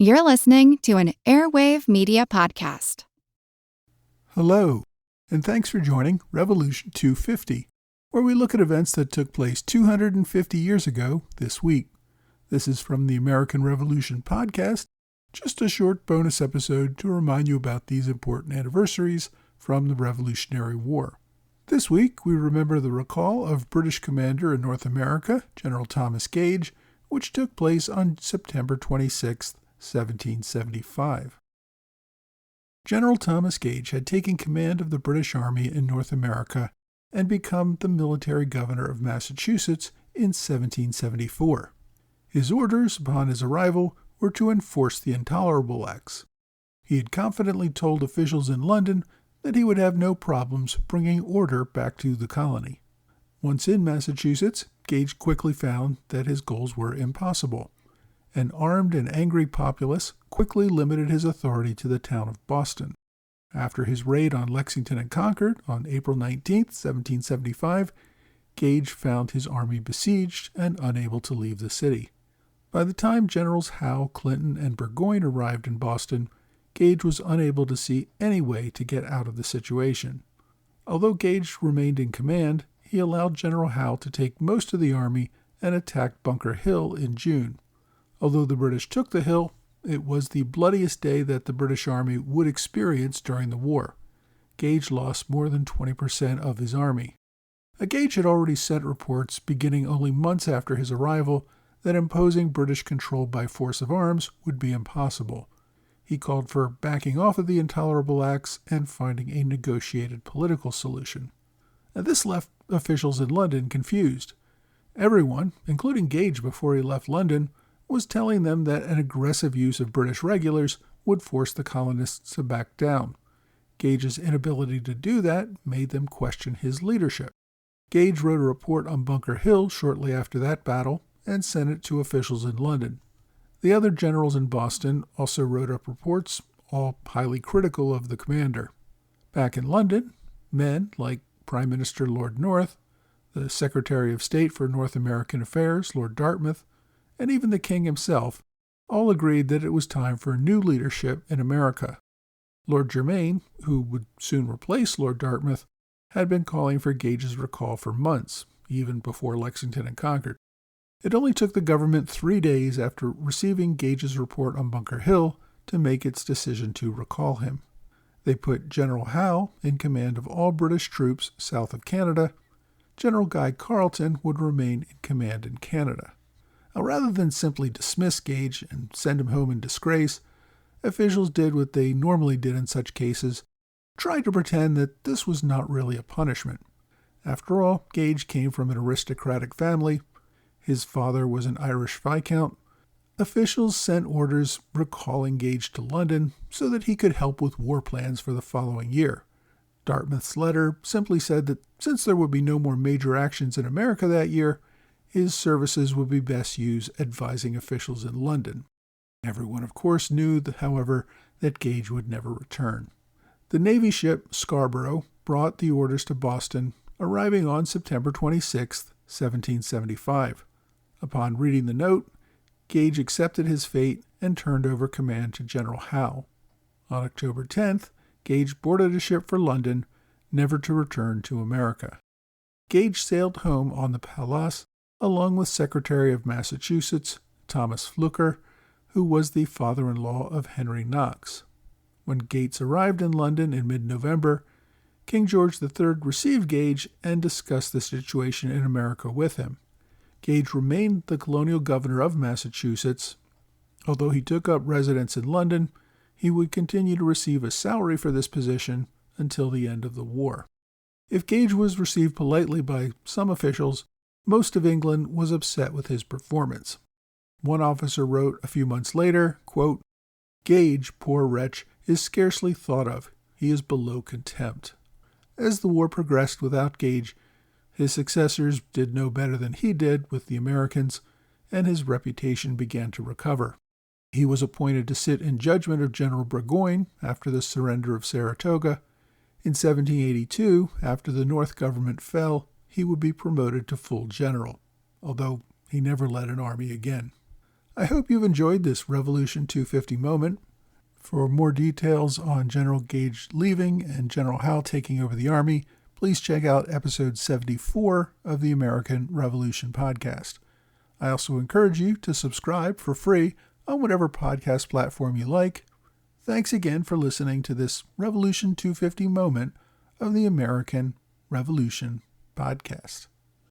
You're listening to an Airwave Media Podcast. Hello, and thanks for joining Revolution 250, where we look at events that took place 250 years ago this week. This is from the American Revolution podcast, just a short bonus episode to remind you about these important anniversaries from the Revolutionary War. This week, we remember the recall of British commander in North America, General Thomas Gage, which took place on September 26, 1775. General Thomas Gage had taken command of the British Army in North America and become the military governor of Massachusetts in 1774. His orders upon his arrival were to enforce the Intolerable Acts. He had confidently told officials in London that he would have no problems bringing order back to the colony. Once in Massachusetts, Gage quickly found that his goals were impossible. An armed and angry populace quickly limited his authority to the town of Boston. After his raid on Lexington and Concord on April 19, 1775, Gage found his army besieged and unable to leave the city. By the time Generals Howe, Clinton, and Burgoyne arrived in Boston, Gage was unable to see any way to get out of the situation. Although Gage remained in command, he allowed General Howe to take most of the army and attacked Bunker Hill in June. Although the British took the hill, it was the bloodiest day that the British Army would experience during the war. Gage lost more than 20% of his army. Gage had already sent reports beginning only months after his arrival that imposing British control by force of arms would be impossible. He called for backing off of the Intolerable Acts and finding a negotiated political solution. This left officials in London confused. Everyone, including Gage before he left London, was telling them that an aggressive use of British regulars would force the colonists to back down. Gage's inability to do that made them question his leadership. Gage wrote a report on Bunker Hill shortly after that battle and sent it to officials in London. The other generals in Boston also wrote up reports, all highly critical of the commander. Back in London, men like Prime Minister Lord North, the Secretary of State for North American Affairs, Lord Dartmouth, and even the king himself, all agreed that it was time for new leadership in America. Lord Germain, who would soon replace Lord Dartmouth, had been calling for Gage's recall for months, even before Lexington and Concord. It only took the government 3 days after receiving Gage's report on Bunker Hill to make its decision to recall him. They put General Howe in command of all British troops south of Canada. General Guy Carleton would remain in command in Canada. Now, rather than simply dismiss Gage and send him home in disgrace, officials did what they normally did in such cases, tried to pretend that this was not really a punishment. After all, Gage came from an aristocratic family. His father was an Irish viscount. Officials sent orders recalling Gage to London so that he could help with war plans for the following year. Dartmouth's letter simply said that since there would be no more major actions in America that year, his services would be best used advising officials in London. Everyone, of course, knew, however, that Gage would never return. The Navy ship Scarborough brought the orders to Boston, arriving on September 26, 1775. Upon reading the note, Gage accepted his fate and turned over command to General Howe. On October 10th, Gage boarded a ship for London, never to return to America. Gage sailed home on the Pallas, along with Secretary of Massachusetts, Thomas Fluker, who was the father-in-law of Henry Knox. When Gates arrived in London in mid-November, King George III received Gage and discussed the situation in America with him. Gage remained the colonial governor of Massachusetts. Although he took up residence in London, he would continue to receive a salary for this position until the end of the war. If Gage was received politely by some officials, most of England was upset with his performance. One officer wrote a few months later, quote, "Gage, poor wretch, is scarcely thought of. He is below contempt." As the war progressed without Gage, his successors did no better than he did with the Americans, and his reputation began to recover. He was appointed to sit in judgment of General Burgoyne after the surrender of Saratoga. In 1782, after the North government fell, he would be promoted to full general, although he never led an army again. I hope you've enjoyed this Revolution 250 moment. For more details on General Gage leaving and General Howe taking over the Army, please check out episode 74 of the American Revolution podcast. I also encourage you to subscribe for free on whatever podcast platform you like. Thanks again for listening to this Revolution 250 moment of the American Revolution podcast.